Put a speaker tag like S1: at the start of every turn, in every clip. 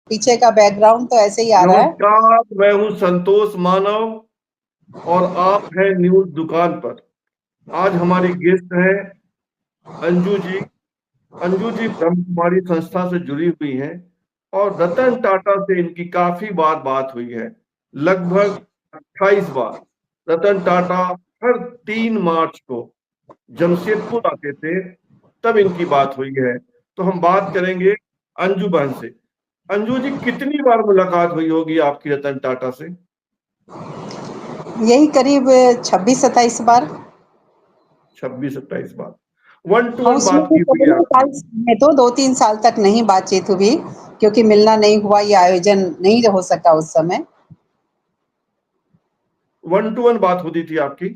S1: पीछे का बैकग्राउंड तो ऐसे ही आ रहा है।
S2: नमस्कार, मैं हूं संतोष मानव और आप हैं न्यूज दुकान पर। आज हमारी गेस्ट है अंजू जी। अंजू जी ब्रह्म कुमारी संस्था से जुड़ी हुई हैं और रतन टाटा से इनकी काफी बार बात हुई है, लगभग 28 बार। रतन टाटा हर 3 मार्च को जमशेदपुर आते थे, तब इनकी बात हुई है। तो हम बात करेंगे अंजू बहन से। अंजू जी, कितनी बार मुलाकात हुई होगी आपकी रतन टाटा से?
S1: यही करीब 26-27 बार।
S2: 26-27 बार 1-to-1
S1: उसमें
S2: बात
S1: भी
S2: की हुई है
S1: कोरोना
S2: आपकी?
S1: काल में तो 2-3 साल तक नहीं बातचीत हुई, क्योंकि मिलना नहीं हुआ, ये आयोजन नहीं हो सका उस समय।
S2: 1-to-1 बात होती थी आपकी?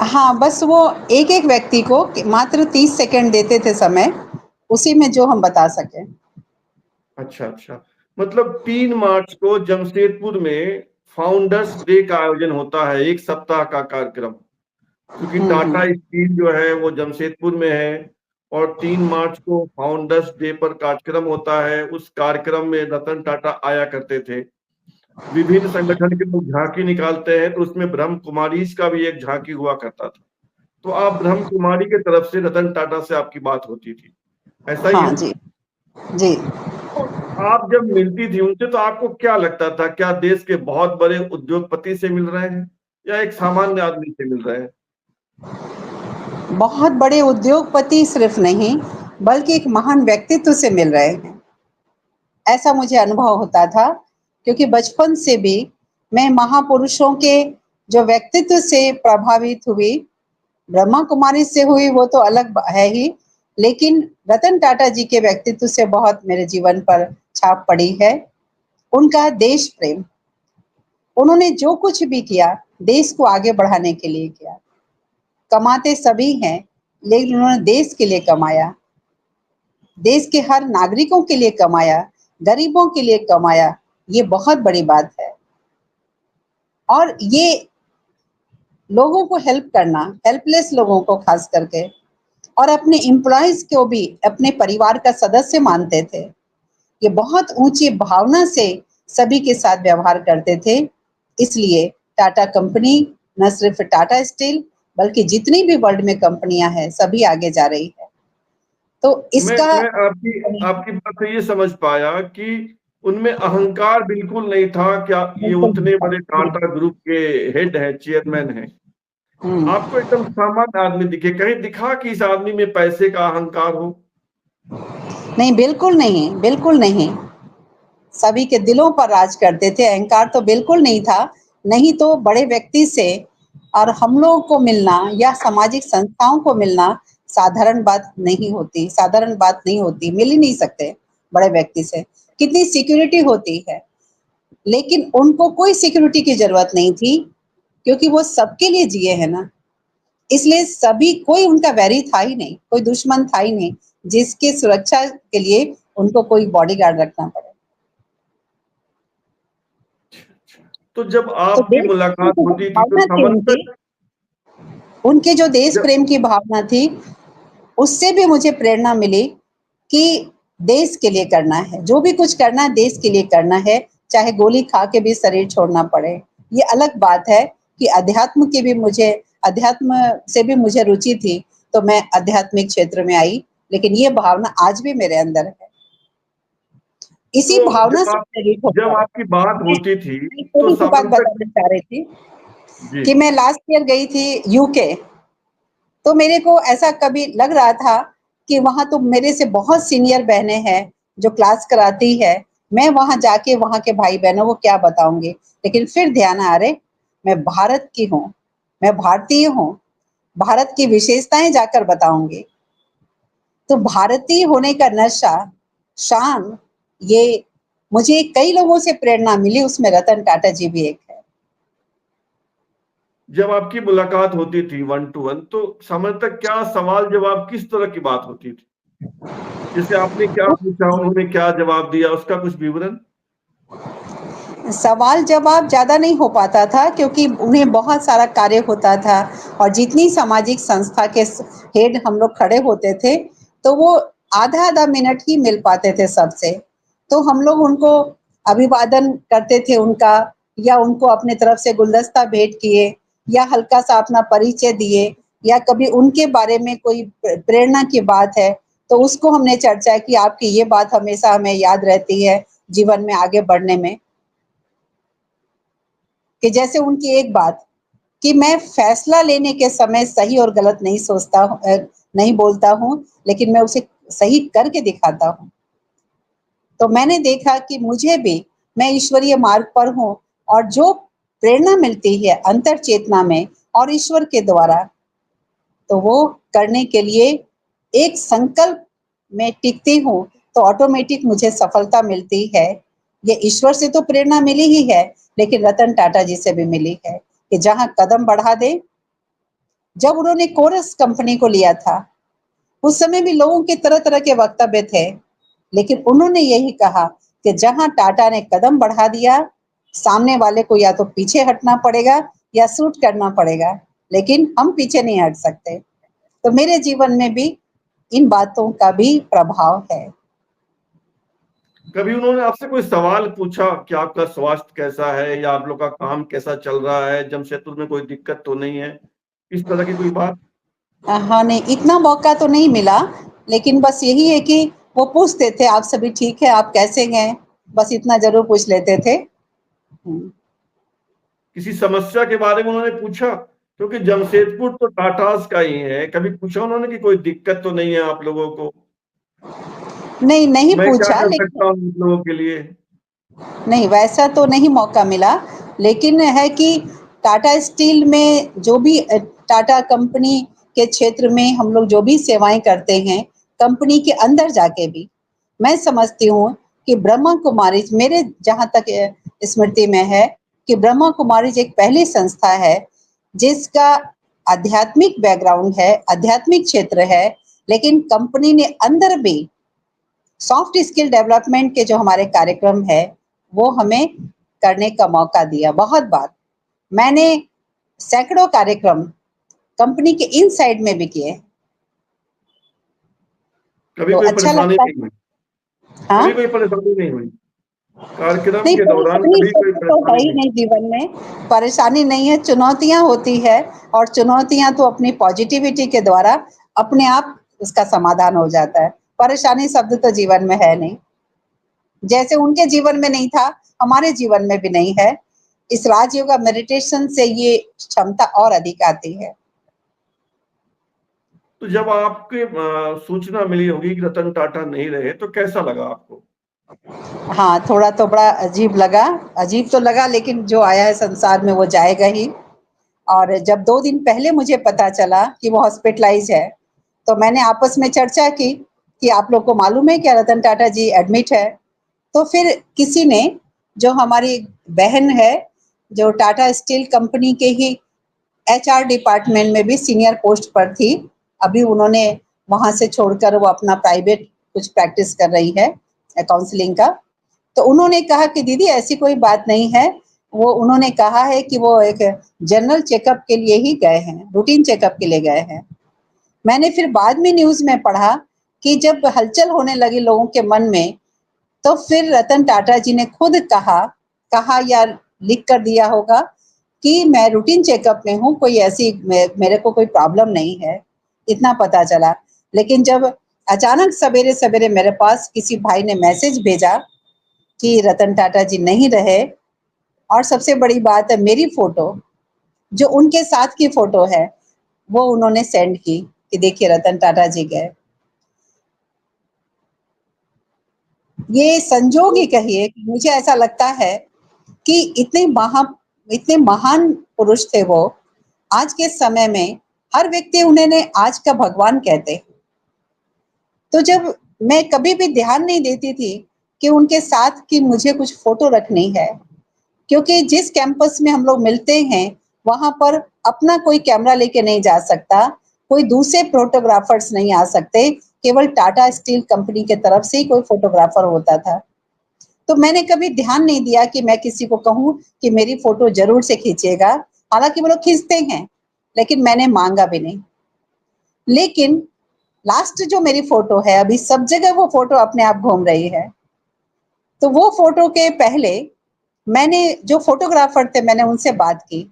S1: हाँ, बस वो एक-एक व्यक्ति को मात्र 30 सेकंड देते थे समय, उसी में जो हम बता सकें।
S2: अच्छा अच्छा, मतलब 3 मार्च को जमशेदपुर में फाउंडर्स डे का आयोजन होता है, 1 सप्ताह का कार्यक्रम। क्योंकि टाटा
S1: हम्म।
S2: स्टील जो है वो जमशेदपुर में है और 3 मार्च को फाउंडर्स डे पर कार्यक्रम होता है। उस कार्यक्रम में रतन टाटा आया करते थे। विभिन्न संगठन के लोग झांकी निकालते हैं, तो उसमें ब्रह्म कुमारीज का भी एक झांकी हुआ करता था। तो आप ब्रह्म कुमारी के तरफ से रतन टाटा से आपकी बात होती थी, ऐसा ही
S1: हाँ
S2: है?
S1: जी, जी।
S2: तो आप जब मिलती थी उनसे तो आपको क्या लगता था? क्या देश के बहुत बड़े उद्योगपति से मिल रहे हैं या एक सामान्य आदमी से मिल रहे हैं?
S1: बहुत बड़े उद्योगपति सिर्फ नहीं, बल्कि एक महान व्यक्तित्व से मिल रहे हैं, ऐसा मुझे अनुभव होता था। क्योंकि बचपन से भी मैं महापुरुषों के जो व्यक्तित्व से प्रभावित हुई, ब्रह्मा कुमारी से हुई वो तो अलग है ही, लेकिन रतन टाटा जी के व्यक्तित्व से बहुत मेरे जीवन पर छाप पड़ी है। उनका देश प्रेम, उन्होंने जो कुछ भी किया देश को आगे बढ़ाने के लिए किया। कमाते सभी हैं, लेकिन उन्होंने देश के लिए कमाया, देश के हर नागरिकों के लिए कमाया, गरीबों के लिए कमाया। ये बहुत बड़ी बात है। और ये लोगों को हेल्प करना, हेल्पलेस लोगों को खास करके, और अपने एम्प्लॉइज को भी अपने परिवार का सदस्य मानते थे। ये बहुत ऊंची भावना से सभी के साथ व्यवहार करते थे। इसलिए टाटा कंपनी न सिर्फ टाटा स्टील, बल्कि जितनी भी वर्ल्ड में कंपनियां हैं सभी आगे जा रही है। तो
S2: मैं
S1: इसका
S2: मैं आपकी आपकी बात से ये समझ पाया कि उनमें अहंकार बिल्कुल नहीं था। क्या ये
S1: बिल्कुल
S2: उतने बड़े टाटा ग्रुप के हेड हैं, चेयरमैन हैं? आपको एकदम सामान्य आदमी दिखे, कहीं दिखा कि इस आदमी में पैसे का अहंकार हो?
S1: नहीं, बिल्कुल नहीं, बिल्कुल नहीं। सभी के दिलों पर राज करते थे, अहंकार तो बिल्कुल नहीं था। नहीं तो बड़े व्यक्ति से और हम लोगों को मिलना या सामाजिक संस्थाओं को मिलना साधारण बात नहीं होती, साधारण बात नहीं होती, मिल ही नहीं सकते बड़े व्यक्ति से। कितनी सिक्योरिटी होती है, लेकिन उनको कोई सिक्योरिटी की जरूरत नहीं थी, क्योंकि वो सबके लिए जिए हैं ना। इसलिए सभी, कोई उनका वैरी था ही नहीं, कोई दुश्मन था ही नहीं जिसकी सुरक्षा के लिए उनको कोई बॉडीगार्ड रखना पड़े।
S2: तो जब
S1: तो
S2: आपकी
S1: देश प्रेम
S2: मुलाकात
S1: की जो
S2: होती थी तो
S1: भावना थी उनकी,
S2: समर्थक
S1: उनके जो देश
S2: जब
S1: प्रेम की भावना थी, उससे भी मुझे प्रेरणा मिली कि देश के लिए करना है, जो भी कुछ करना है देश के लिए करना है, चाहे गोली खा के भी शरीर छोड़ना पड़े। ये अलग बात है कि अध्यात्म से भी मुझे रुचि थी, तो मैं आध्यात्मिक क्षेत्र में आई, लेकिन ये भावना आज भी मेरे अंदर है। इसी
S2: तो
S1: भावना से प्रेरित
S2: जब
S1: होकर
S2: आपकी बात
S1: मैं
S2: होती थी
S1: एक
S2: तो
S1: छोटी सी बात
S2: समर्थक
S1: बताना चाह रही थी
S2: जी
S1: कि मैं लास्ट ईयर गई थी यूके। तो मेरे को ऐसा कभी लग रहा था कि वहां तो मेरे से बहुत सीनियर बहनें हैं जो क्लास कराती है, मैं वहां जाके वहां के भाई बहनों को क्या बताऊंगी। लेकिन फिर ध्यान आ रहे, मैं भारत की हूँ, मैं भारतीय हूँ, भारत की विशेषताएं जाकर बताऊंगी। तो भारतीय होने का नशा, शान, ये मुझे कई लोगों से प्रेरणा मिली, उसमें रतन टाटा जी भी एक है।
S2: जब आपकी मुलाकात होती थी 1-to-1 तो समर्थक क्या सवाल जवाब किस तरह की बात होती थी? जैसे आपने क्या पूछा, उन्होंने क्या जवाब दिया, उसका कुछ विवरण?
S1: सवाल जवाब ज्यादा नहीं हो पाता था, क्योंकि उन्हें बहुत सारा कार्य होता था, और जितनी सामाजिक संस्था के हेड हम लोग खड़े होते थे, तो वो आधा आधा मिनट ही मिल पाते थे सबसे। तो हम लोग उनको अभिवादन करते थे उनका, या उनको अपने तरफ से गुलदस्ता भेंट किए, या हल्का सा अपना परिचय दिए, या कभी उनके बारे में कोई प्रेरणा की बात है तो उसको हमने चर्चा की, आपकी ये बात हमेशा हमें याद रहती है जीवन में आगे बढ़ने में। कि जैसे उनकी एक बात कि मैं फैसला लेने के समय सही और गलत नहीं सोचता नहीं बोलता हूँ, लेकिन मैं उसे सही करके दिखाता हूँ। तो मैंने देखा कि मुझे भी, मैं ईश्वरीय मार्ग पर हूँ, और जो प्रेरणा मिलती है अंतर चेतना में और ईश्वर के द्वारा, तो वो करने के लिए एक संकल्प में टिकती हूँ तो ऑटोमेटिक मुझे सफलता मिलती है। ये ईश्वर से तो प्रेरणा मिली ही है, लेकिन रतन टाटा जी से भी मिली है कि जहाँ कदम बढ़ा दे। जब उन्होंने कोरस कंपनी को लिया था, उस समय भी लोगों के तरह तरह के वक्तव्य थे, लेकिन उन्होंने यही कहा कि जहां टाटा ने कदम बढ़ा दिया, सामने वाले को या तो पीछे हटना पड़ेगा या शूट करना पड़ेगा, लेकिन हम पीछे नहीं हट सकते। तो मेरे जीवन में भी इन बातों का भी प्रभाव है।
S2: कभी उन्होंने आपसे कोई सवाल पूछा कि आपका स्वास्थ्य कैसा है या आप लोग का काम कैसा चल रहा है, जमशेदपुर में कोई दिक्कत तो नहीं है, इस तरह की कोई बात?
S1: हाँ, नहीं, इतना मौका तो नहीं मिला, लेकिन बस यही है कि वो पूछते थे, आप सभी ठीक है, आप कैसे हैं, बस इतना जरूर पूछ लेते थे।
S2: किसी समस्या के बारे में उन्होंने पूछा? क्योंकि जमशेदपुर तो टाटास का ही है, कभी पूछा उन्होंने कि कोई दिक्कत तो नहीं है आप लोगों को,
S1: नहीं, नहीं
S2: मैं क्या
S1: पूछा,
S2: कर
S1: लेकिन
S2: सकता हूँ आप लोगों के लिए?
S1: नहीं, वैसा तो नहीं मौका मिला, लेकिन है कि टाटा स्टील में जो भी टाटा कंपनी के क्षेत्र में हम लोग जो भी सेवाएं करते हैं, कंपनी के अंदर जाके भी मैं समझती हूँ कि ब्रह्मा कुमारीज, मेरे जहाँ तक स्मृति में है, कि ब्रह्मा कुमारीज एक पहली संस्था है जिसका आध्यात्मिक बैकग्राउंड है, आध्यात्मिक क्षेत्र है, लेकिन कंपनी ने अंदर भी सॉफ्ट स्किल डेवलपमेंट के जो हमारे कार्यक्रम है वो हमें करने का मौका दिया। बहुत बार मैंने सैकड़ों कार्यक्रम कंपनी के इन साइड में भी किए,
S2: कभी
S1: तो
S2: कोई
S1: अच्छा
S2: परेशानी
S1: लगता
S2: नहीं
S1: है।
S2: हुई?
S1: हाँ,
S2: कभी कोई परेशानी नहीं हुई कार्यक्रम
S1: नहीं,
S2: के दौरान?
S1: परेशानी
S2: कभी कोई
S1: शब्द तो है
S2: परेशानी
S1: ही
S2: नहीं?
S1: नहीं जीवन में, परेशानी नहीं है, चुनौतियां होती है, और चुनौतियां तो अपनी पॉजिटिविटी के द्वारा अपने आप उसका समाधान हो जाता है। परेशानी शब्द तो जीवन में है नहीं, जैसे उनके जीवन में नहीं था, हमारे जीवन में भी नहीं है। इस राजयोग मेडिटेशन से ये क्षमता और अधिक आती है।
S2: तो जब आपके सूचना मिली होगी कि रतन टाटा नहीं रहे, तो कैसा लगा आपको?
S1: हाँ, थोड़ा तो बड़ा अजीब लगा, अजीब तो लगा, लेकिन जो आया है संसार में वो जाएगा ही। और जब 2 दिन पहले मुझे पता चला कि वो हॉस्पिटलाइज है, तो मैंने आपस में चर्चा की कि आप लोग को मालूम है क्या रतन टाटा जी एडमिट है? तो फिर किसी ने, जो हमारी बहन है, जो टाटा स्टील कंपनी के ही एचआर डिपार्टमेंट में भी सीनियर पोस्ट पर थी, अभी उन्होंने वहाँ से छोड़कर वो अपना प्राइवेट कुछ प्रैक्टिस कर रही है काउंसलिंग का। तो उन्होंने कहा कि दीदी ऐसी कोई बात नहीं है, वो उन्होंने कहा है कि वो एक जनरल चेकअप के लिए ही गए हैं, रूटीन चेकअप के लिए गए हैं। मैंने फिर बाद में न्यूज़ में पढ़ा कि जब हलचल होने लगी लोगों के मन में, तो फिर रतन टाटा जी ने खुद कहा कहा या लिख कर दिया होगा कि मैं रूटीन चेकअप में हूँ, कोई ऐसी मेरे को कोई प्रॉब्लम नहीं है, इतना पता चला। लेकिन जब अचानक सवेरे सवेरे मेरे पास किसी भाई ने मैसेज भेजा कि रतन टाटा जी नहीं रहे, और सबसे बड़ी बात है मेरी फोटो, जो उनके साथ की फोटो है, वो उन्होंने सेंड की कि देखिए रतन टाटा जी गए। ये संजोग ही
S2: तो
S1: कहिए कि मुझे ऐसा लगता है कि इतने महान पुरुष थे वो। आज के समय में हर व्यक्ति उन्हें आज का भगवान कहते हैं। तो जब मैं कभी भी ध्यान नहीं देती थी कि उनके साथ की मुझे कुछ फोटो रखनी है, क्योंकि जिस कैंपस में हम लोग मिलते हैं वहां पर अपना कोई कैमरा लेके नहीं जा सकता, कोई दूसरे फोटोग्राफर्स नहीं आ सकते, केवल टाटा स्टील कंपनी के तरफ से ही कोई फोटोग्राफर होता था। तो मैंने कभी ध्यान नहीं दिया कि मैं किसी को कहूँ कि मेरी फोटो जरूर से खींचिएगा, हालांकि वो लोग खींचते हैं, लेकिन मैंने मांगा भी नहीं। लेकिन लास्ट जो मेरी फोटो है, अभी सब जगह वो फोटो अपने आप घूम रही है। तो वो फोटो के पहले मैंने जो फोटोग्राफर थे मैंने उनसे बात की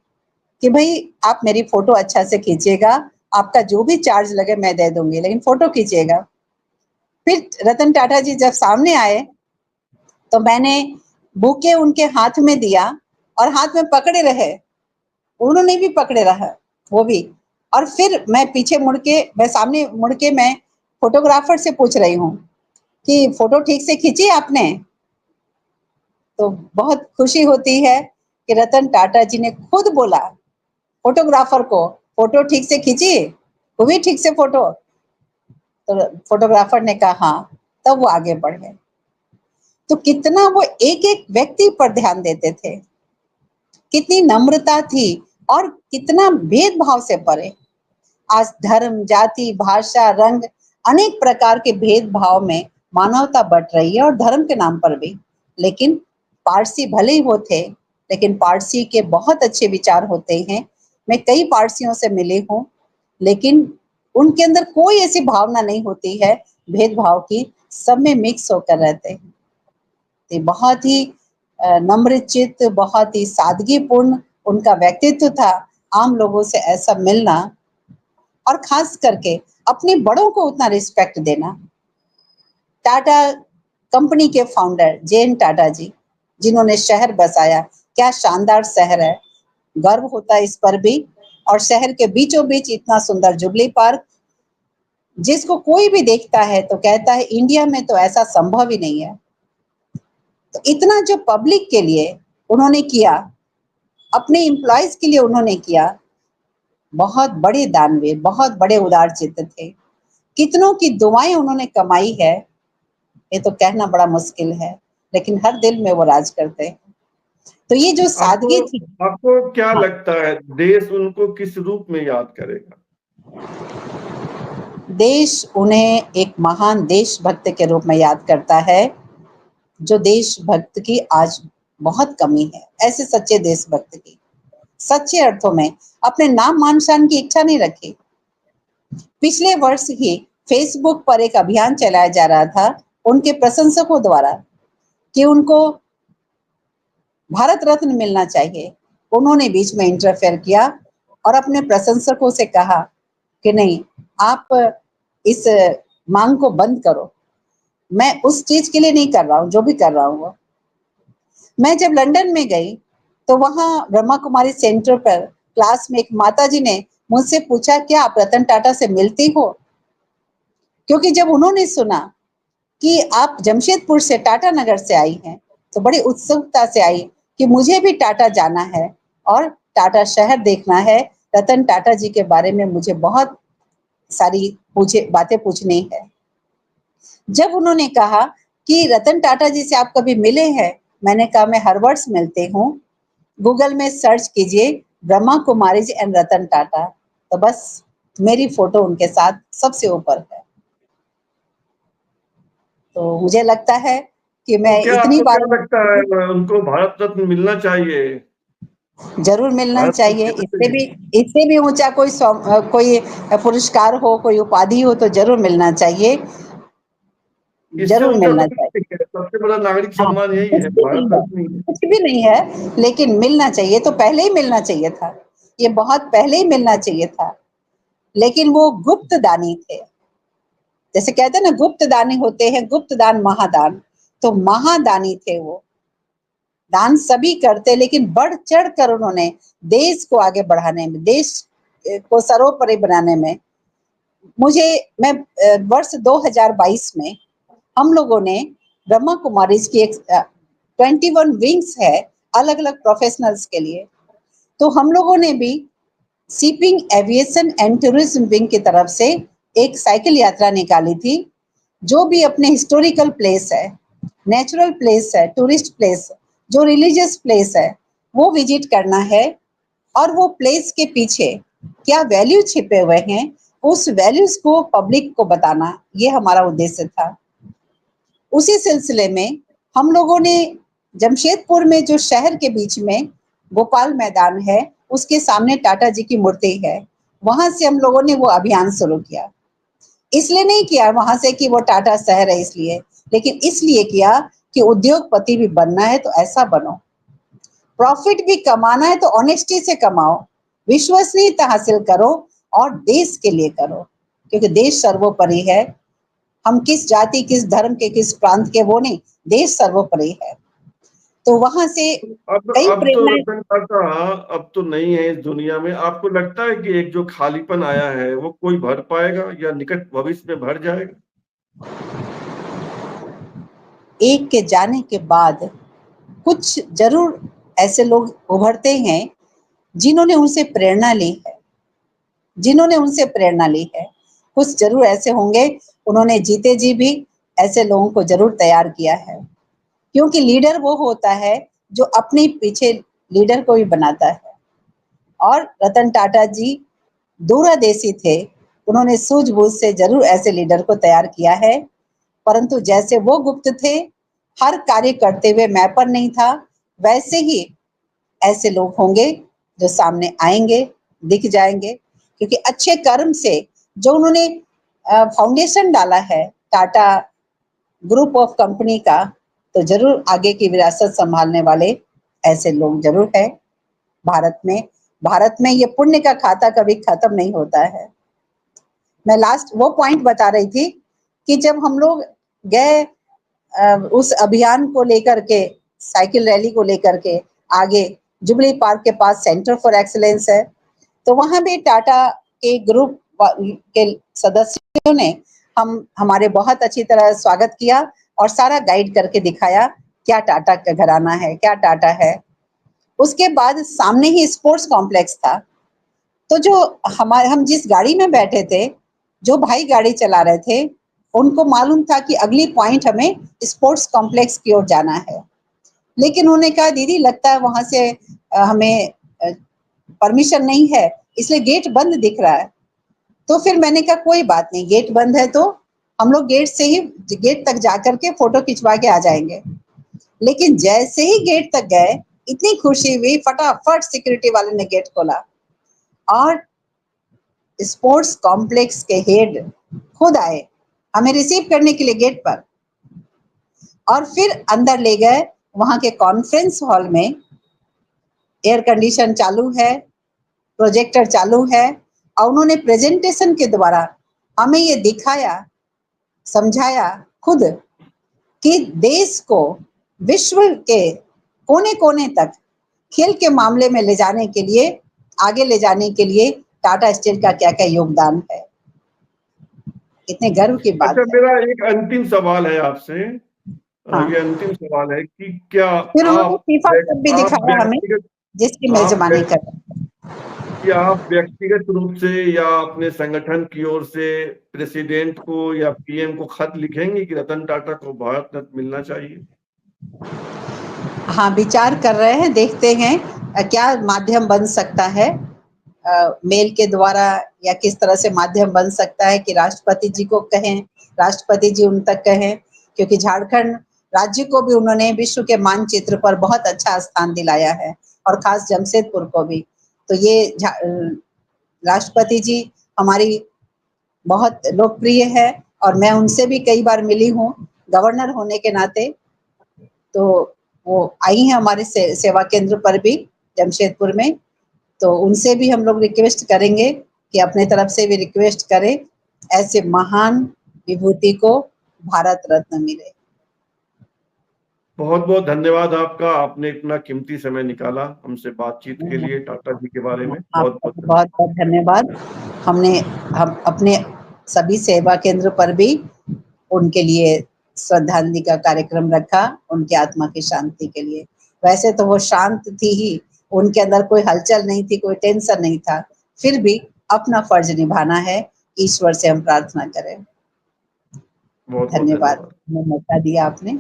S1: कि भाई आप मेरी फोटो अच्छा से खींचिएगा, आपका जो भी चार्ज लगे मैं दे दूंगी, लेकिन फोटो खींचिएगा। फिर रतन टाटा जी जब सामने आए तो मैंने बुके उनके हाथ में दिया और हाथ में पकड़े रहे, उन्होंने भी पकड़े रहा वो भी। और फिर मैं पीछे मुड़ के, मैं सामने मुड़ के मैं फोटोग्राफर से पूछ रही हूँ कि फोटो ठीक से खींची आपने। तो बहुत खुशी होती है कि रतन टाटा जी ने खुद बोला फोटोग्राफर को, फोटो ठीक से खींची, हुई ठीक से फोटो? तो फोटोग्राफर ने कहा हाँ, तब वो आगे बढ़े। तो कितना वो एक एक व्यक्ति पर ध्यान देते थे, कितनी नम्रता थी और कितना भेदभाव से परे। आज धर्म, जाति, भाषा, रंग, अनेक प्रकार के भेदभाव में मानवता बट रही है और धर्म के नाम पर भी। लेकिन पारसी भले ही वो थे, लेकिन पारसी के बहुत अच्छे विचार होते हैं। मैं कई पारसियों से मिली हूँ, लेकिन उनके अंदर कोई ऐसी भावना नहीं होती है भेदभाव की, सब में मिक्स होकर रहते हैं। तो बहुत ही नम्र चित्त, बहुत ही सादगीपूर्ण उनका व्यक्तित्व था। आम लोगों से ऐसा मिलना और खास करके अपने बड़ों को उतना रिस्पेक्ट देना। टाटा कंपनी के फाउंडर जे.एन. टाटा जी, जिन्होंने शहर बसाया, क्या शानदार शहर है, गर्व होता है इस पर भी। और शहर के बीचों बीच इतना सुंदर जुबली पार्क, जिसको कोई भी देखता है तो कहता है इंडिया में तो ऐसा संभव ही नहीं है। तो इतना जो पब्लिक के लिए उन्होंने किया, अपने एम्प्लॉयज के लिए उन्होंने किया, बहुत बड़े दानवीर, बहुत बड़े उदार चित्त थे। कितनों की दुआएं उन्होंने कमाई है, ये तो कहना बड़ा मुश्किल है, लेकिन हर दिल में वो राज करते हैं। तो ये जो
S2: आपको
S1: सादगी थी।
S2: आपको क्या
S1: हाँ,
S2: लगता है देश उनको किस रूप में याद करेगा?
S1: देश उन्हें एक महान देशभक्त के रूप में याद करता है, जो देशभक्त की आज बहुत कमी है। ऐसे सच्चे देशभक्त की, सच्चे अर्थों में अपने नाम मान शान की इच्छा नहीं रखी। पिछले वर्ष ही फेसबुक पर एक अभियान चलाया जा रहा था उनके प्रशंसकों द्वारा कि उनको भारत रत्न मिलना चाहिए। उन्होंने बीच में इंटरफेयर किया और अपने प्रशंसकों से कहा कि नहीं, आप इस मांग को बंद करो, मैं उस चीज के लिए नहीं कर रहा हूँ जो भी कर रहा हूँ वो। मैं जब लंदन में गई तो वहां ब्रह्मा कुमारी सेंटर पर क्लास में एक माता जी ने मुझसे पूछा क्या आप रतन टाटा से मिलती हो? क्योंकि जब उन्होंने सुना कि आप जमशेदपुर से, टाटा नगर से आई हैं, तो बड़ी उत्सुकता से आई कि मुझे भी टाटा जाना है और टाटा शहर देखना है। रतन टाटा जी के बारे में मुझे बहुत सारी बातें पूछनी है। जब उन्होंने कहा कि रतन टाटा जी से आप कभी मिले हैं, मैंने कहा मैं हर वर्ष मिलती हूँ, गूगल में सर्च कीजिए ब्रह्मा कुमारी जी एंड रतन टाटा, तो बस मेरी फोटो उनके साथ सबसे ऊपर है। तो मुझे लगता है कि
S2: तो
S1: मैं
S2: क्या
S1: इतनी
S2: आपको
S1: बार,
S2: क्या लगता है उनको भारत रत्न मिलना चाहिए?
S1: जरूर मिलना
S2: भारत रत्न
S1: चाहिए।
S2: मिलना
S1: इससे भी,
S2: चाहिए।
S1: इससे भी ऊंचा कोई पुरस्कार हो, कोई उपाधि हो तो जरूर मिलना चाहिए,
S2: इससे
S1: जरूर
S2: ऊंचा
S1: मिलना
S2: तो कुछ
S1: चाहिए।
S2: नहीं है, सबसे बड़ा नागरिक
S1: हाँ,
S2: सम्मान यही
S1: कुछ
S2: है,
S1: भी नहीं
S2: भारत
S1: है,
S2: रत्न ही है।
S1: कुछ भी नहीं है, लेकिन मिलना चाहिए। तो पहले ही मिलना चाहिए था, ये बहुत पहले ही मिलना चाहिए था, लेकिन वो गुप्त दानी थे। जैसे कहते हैं ना, गुप्त दानी होते हैं, गुप्त दान महादान, तो महादानी थे वो। दान सभी करते, लेकिन बढ़ चढ़ कर उन्होंने देश को आगे बढ़ाने में, देश को सर्वोपरि बनाने में, मुझे मैं वर्ष 2022 में हम लोगों ने ब्रह्मा कुमारीज की एक 21 विंग्स है अलग अलग प्रोफेशनल्स के लिए, तो हम लोगों ने भी shipping, aviation and tourism wing की तरफ से एक साइकिल यात्रा निकाली थी। जो भी अपने हिस्टोरिकल प्लेस है, नेचुरल प्लेस है, टूरिस्ट प्लेस, जो रिलीजियस प्लेस है, वो विजिट करना है। और वो प्लेस के पीछे क्या वैल्यू छिपे हुए हैं, उस वैल्यूज को पब्लिक को बताना, ये हमारा उद्देश्य था। उसी सिलसिले में हम लोगों ने जमशेदपुर में, जो शहर के बीच में गोपाल मैदान है, उसके सामने टाटा जी की मूर्ति है, वहां से हम लोगों ने वो अभियान शुरू किया। इसलिए नहीं किया वहां से कि वो टाटा शहर है इसलिए, लेकिन इसलिए किया कि उद्योगपति भी बनना है तो ऐसा बनो, प्रॉफिट भी कमाना है तो ऑनेस्टी से कमाओ, विश्वसनीयता हासिल करो और देश के लिए करो, क्योंकि देश सर्वोपरि है। हम किस जाति, किस धर्म के, किस प्रांत के वो नहीं, देश सर्वोपरि है। तो वहां से कई
S2: अब तो
S1: प्रेरणाएं।
S2: रतन टाटा अब तो नहीं है इस दुनिया में। आपको लगता है कि एक जो खालीपन आया है वो कोई भर पाएगा या निकट भविष्य में भर जाएगा?
S1: एक के जाने के बाद कुछ जरूर ऐसे लोग उभरते हैं जिन्होंने उनसे प्रेरणा ली है, जिन्होंने उनसे प्रेरणा ली है। कुछ जरूर ऐसे होंगे, उन्होंने जीते जी भी ऐसे लोगों को जरूर तैयार किया है, क्योंकि लीडर वो होता है जो अपने पीछे लीडर को भी बनाता है। और रतन टाटा जी दूरदेशी थे, उन्होंने सूझबूझ से जरूर ऐसे लीडर को तैयार किया है। परंतु जैसे वो गुप्त थे, हर कार्य करते हुए मैं पर नहीं था, वैसे ही ऐसे लोग होंगे जो सामने आएंगे, दिख जाएंगे, क्योंकि अच्छे कर्म से जो उन्होंने फाउंडेशन डाला है टाटा ग्रुप ऑफ कंपनी का, तो जरूर आगे की विरासत संभालने वाले ऐसे लोग जरूर है भारत में। भारत में ये पुण्य का खाता कभी खत्म नहीं होता है। मैं लास्ट वो पॉइंट बता रही थी कि जब हम लोग गए उस अभियान को लेकर के, साइकिल रैली को लेकर के आगे जुबली पार्क के पास सेंटर फॉर एक्सीलेंस है, तो वहां भी टाटा के ग्रुप के सदस्यों ने हमारे बहुत अच्छी तरह स्वागत किया और सारा गाइड करके दिखाया क्या टाटा का घराना है, क्या टाटा है। उसके बाद सामने ही स्पोर्ट्स कॉम्प्लेक्स था, तो जो हम जिस गाड़ी में बैठे थे, जो भाई गाड़ी चला रहे थे, उनको मालूम था कि अगली पॉइंट हमें स्पोर्ट्स कॉम्प्लेक्स की ओर जाना है। लेकिन उन्होंने कहा दीदी लगता है वहां से हमें परमिशन नहीं है, इसलिए गेट बंद दिख रहा है। तो फिर मैंने कहा कोई बात नहीं, गेट बंद है तो हम लोग गेट से ही, गेट तक जाकर के फोटो खिंचवा के आ जाएंगे। लेकिन जैसे ही गेट तक गए, इतनी खुशी हुई, फटाफट सिक्योरिटी वाले ने गेट खोला और स्पोर्ट्स कॉम्प्लेक्स के हेड खुद आए हमें रिसीव करने के लिए गेट पर, और फिर अंदर ले गए। वहां के कॉन्फ्रेंस हॉल में एयर कंडीशन चालू है, प्रोजेक्टर चालू है, और उन्होंने प्रेजेंटेशन के द्वारा हमें ये दिखाया, समझाया खुद कि देश को विश्व के कोने कोने तक खेल के मामले में ले जाने के लिए, आगे ले जाने के लिए टाटा स्टील का क्या क्या योगदान है। इतने गर्व की बात
S2: अच्छा,
S1: है।
S2: मेरा एक अंतिम सवाल है आपसे।
S1: हाँ,
S2: ये अंतिम सवाल है कि क्या
S1: फिर उन्होंने फीफा कप भी
S2: आप
S1: दिखाया हमें,
S2: व्यक्तिगत
S1: जिसकी
S2: आप
S1: मेजबानी
S2: व्यक्ति
S1: कर।
S2: कि आप व्यक्तिगत रूप से या अपने संगठन की ओर से प्रेसिडेंट को या पीएम को खत लिखेंगे कि रतन टाटा को भारत रत्न मिलना चाहिए?
S1: हाँ, विचार कर रहे हैं, देखते हैं क्या माध्यम बन सकता है, मेल के द्वारा या किस तरह से माध्यम बन सकता है कि राष्ट्रपति जी को कहें, राष्ट्रपति जी उन तक कहें, क्योंकि झारखंड राज्य को भी उन्होंने विश्व के मानचित्र पर बहुत अच्छा स्थान दिलाया है, और खास जमशेदपुर को भी। तो ये राष्ट्रपति जी हमारी बहुत लोकप्रिय है, और मैं उनसे भी कई बार मिली हूँ गवर्नर होने के नाते। तो वो आई हैं हमारे सेवा केंद्र पर भी जमशेदपुर में, तो उनसे भी हम लोग रिक्वेस्ट करेंगे कि अपने तरफ से भी रिक्वेस्ट करें ऐसे महान विभूति को भारत रत्न मिले।
S2: बहुत बहुत धन्यवाद आपका, आपने इतना कीमती समय निकाला हमसे बातचीत के लिए टाटा जी के बारे में। बहुत
S1: आपका
S2: बहुत
S1: बहुत
S2: धन्यवाद।
S1: बहुत धन्यवाद। हम अपने सभी सेवा केंद्र पर भी उनके लिए श्रद्धांजलि का कार्यक्रम रखा, उनकी आत्मा की शांति के लिए। वैसे तो वो शांत थी ही, उनके अंदर कोई हलचल नहीं थी, कोई टेंशन नहीं था, फिर भी अपना फर्ज निभाना है, ईश्वर से हम प्रार्थना करें।
S2: बहुत बहुत
S1: धन्यवाद,
S2: धन्यवाद।
S1: हमें मौका दिया आपने।